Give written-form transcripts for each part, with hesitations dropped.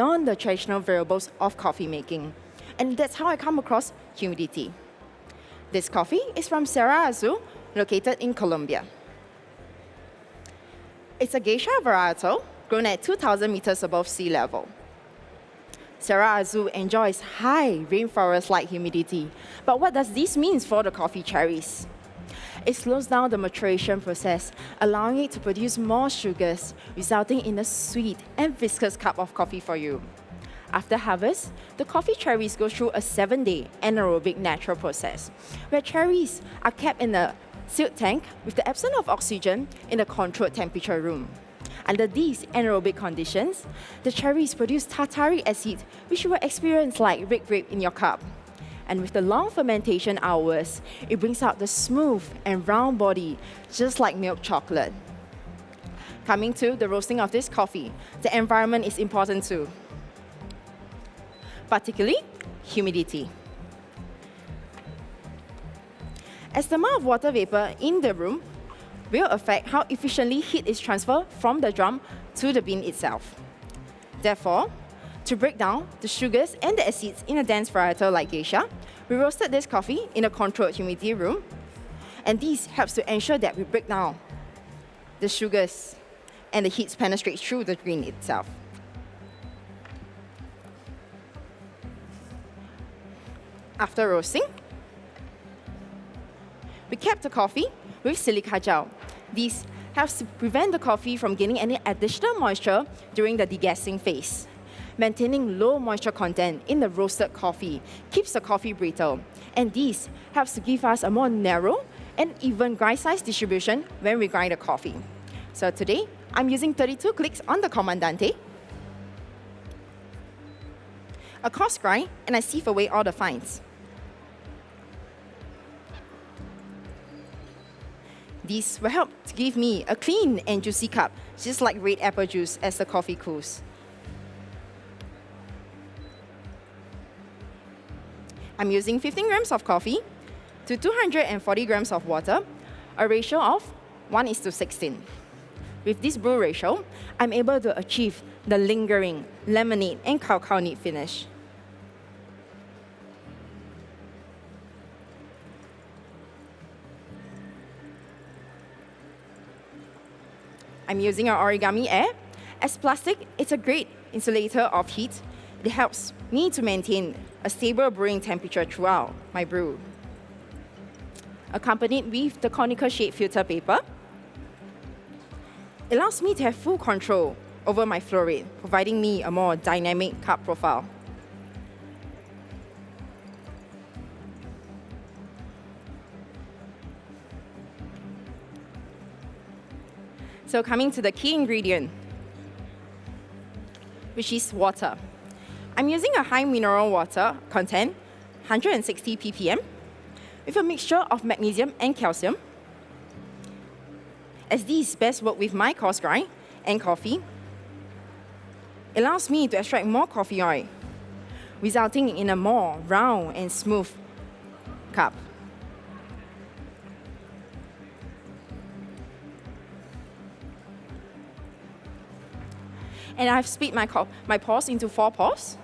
beyond the traditional variables of coffee making. And that's how I come across humidity. This coffee is from Serra Azul, located in Colombia. It's a geisha varietal grown at 2,000 meters above sea level. Serra Azul enjoys high rainforest-like humidity. But what does this mean for the coffee cherries? It slows down the maturation process, allowing it to produce more sugars, resulting in a sweet and viscous cup of coffee for you. After harvest, the coffee cherries go through a 7-day anaerobic natural process, where cherries are kept in a sealed tank with the absence of oxygen in a controlled temperature room. Under these anaerobic conditions, the cherries produce tartaric acid, which you will experience like red grape in your cup. And with the long fermentation hours, it brings out the smooth and round body, just like milk chocolate. Coming to the roasting of this coffee, the environment is important too, particularly humidity. As the amount of water vapor in the room will affect how efficiently heat is transferred from the drum to the bean itself. Therefore, to break down the sugars and the acids in a dense varietal like geisha, we roasted this coffee in a controlled humidity room, and this helps to ensure that we break down the sugars and the heat penetrates through the green itself. After roasting, we kept the coffee with silica gel. This helps to prevent the coffee from gaining any additional moisture during the degassing phase. Maintaining low moisture content in the roasted coffee keeps the coffee brittle, and this helps to give us a more narrow and even grind size distribution when we grind the coffee. So today, I'm using 32 clicks on the Comandante, a coarse grind, and I sieve away all the fines. This will help to give me a clean and juicy cup, just like red apple juice as the coffee cools. I'm using 15 grams of coffee to 240 grams of water, a ratio of 1:16. With this brew ratio, I'm able to achieve the lingering lemonade and cacao nib finish. I'm using an origami air. As plastic, it's a great insulator of heat. It helps me to maintain a stable brewing temperature throughout my brew. Accompanied with the conical shade filter paper, it allows me to have full control over my flow rate, providing me a more dynamic cup profile. So coming to the key ingredient, which is water. I'm using a high mineral water content, 160 ppm, with a mixture of magnesium and calcium, as these best work with my coarse grind and coffee. It allows me to extract more coffee oil, resulting in a more round and smooth cup. And I've split my pours into 4 pours,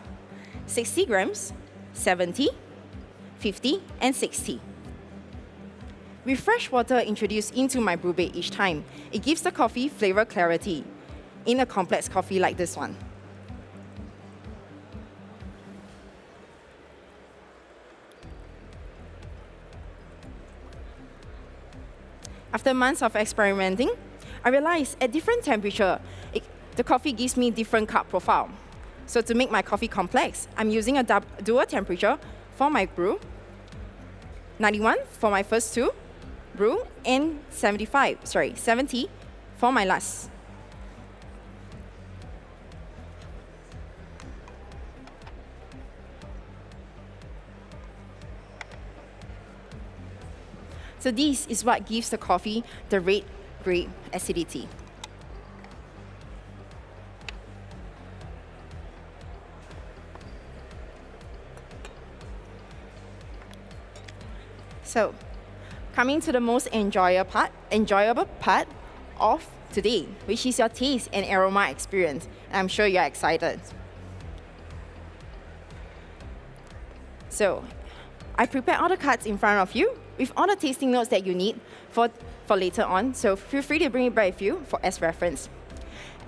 60 grams, 70, 50, and 60. With fresh water introduced into my brew bed each time, it gives the coffee flavor clarity in a complex coffee like this one. After months of experimenting, I realized at different temperature, the coffee gives me different cup profile. So to make my coffee complex, I'm using a dual temperature for my brew, 91 for my first two brew, and 70 for my last. So this is what gives the coffee the red grape acidity. So, coming to the most enjoyable part of today, which is your taste and aroma experience. I'm sure you're excited. So I prepared all the cards in front of you with all the tasting notes that you need for later on. So feel free to bring it back with you as reference.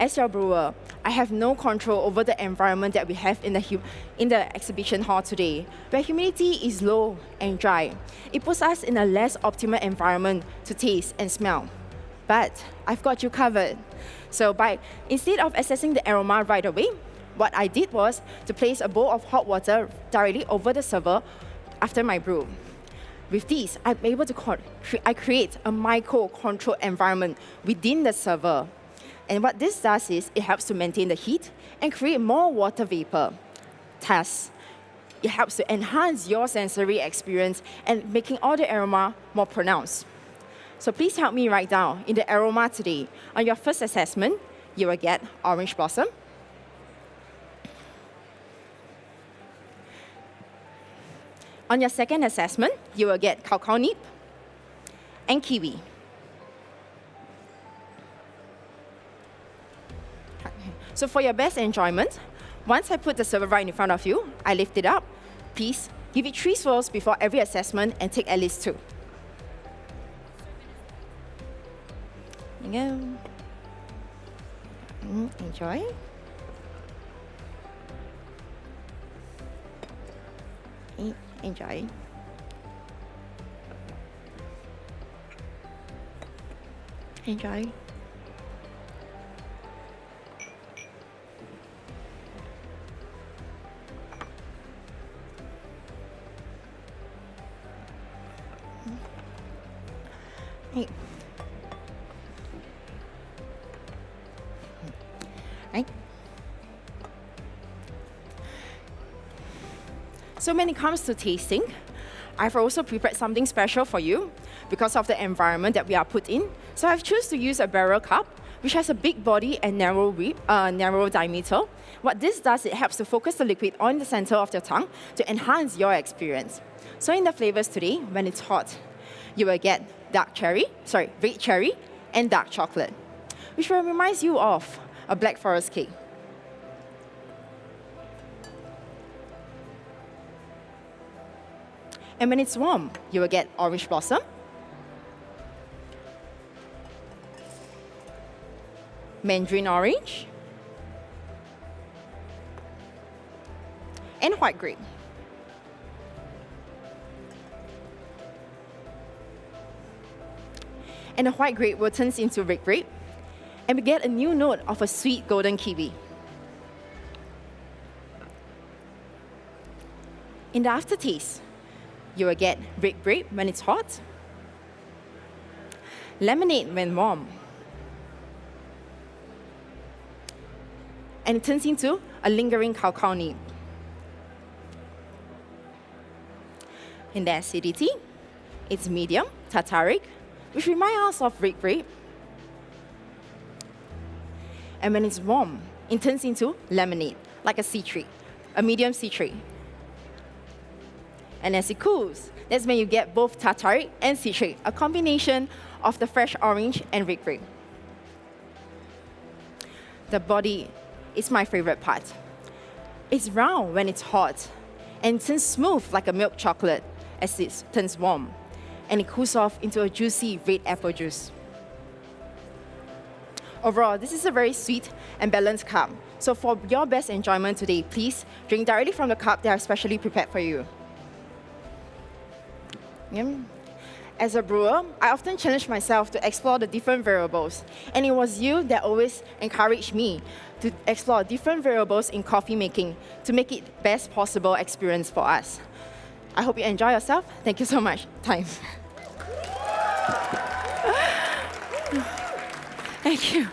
As your brewer, I have no control over the environment that we have in the exhibition hall today, where humidity is low and dry. It puts us in a less optimal environment to taste and smell. But I've got you covered. So instead of assessing the aroma right away, what I did was to place a bowl of hot water directly over the server after my brew. With these, I'm able to create a micro-controlled environment within the server. And what this does is it helps to maintain the heat and create more water vapor. Thus, it helps to enhance your sensory experience and making all the aroma more pronounced. So please help me write down in the aroma today. On your first assessment, you will get orange blossom. On your second assessment, you will get cacao nib and kiwi. So for your best enjoyment, once I put the server right in front of you, I lift it up. Please give it 3 swirls before every assessment and take at least 2. There you go. Enjoy. Enjoy. Enjoy. Hey. Right. So when it comes to tasting, I've also prepared something special for you because of the environment that we are put in. So I've chosen to use a barrel cup, which has a big body and narrow diameter. What this does, it helps to focus the liquid on the center of your tongue to enhance your experience. So in the flavors today, when it's hot, you will get red cherry, and dark chocolate, which will remind you of a black forest cake. And when it's warm, you will get orange blossom, mandarin orange, and white grape. And the white grape will turn into red grape, and we get a new note of a sweet golden kiwi. In the aftertaste, you will get red grape when it's hot, lemonade when warm, and it turns into a lingering cacao nib. In the acidity, it's medium, tartaric, which reminds us of red grape. And when it's warm, it turns into lemonade, like a citric, a medium citric. And as it cools, that's when you get both tartaric and citric, a combination of the fresh orange and red grape. The body is my favorite part. It's round when it's hot and turns smooth like a milk chocolate as it turns warm, and it cools off into a juicy red apple juice. Overall, this is a very sweet and balanced cup. So for your best enjoyment today, please drink directly from the cup that I've specially prepared for you. As a brewer, I often challenge myself to explore the different variables, and it was you that always encouraged me to explore different variables in coffee making to make it best possible experience for us. I hope you enjoy yourself. Thank you so much. Time. Thank you.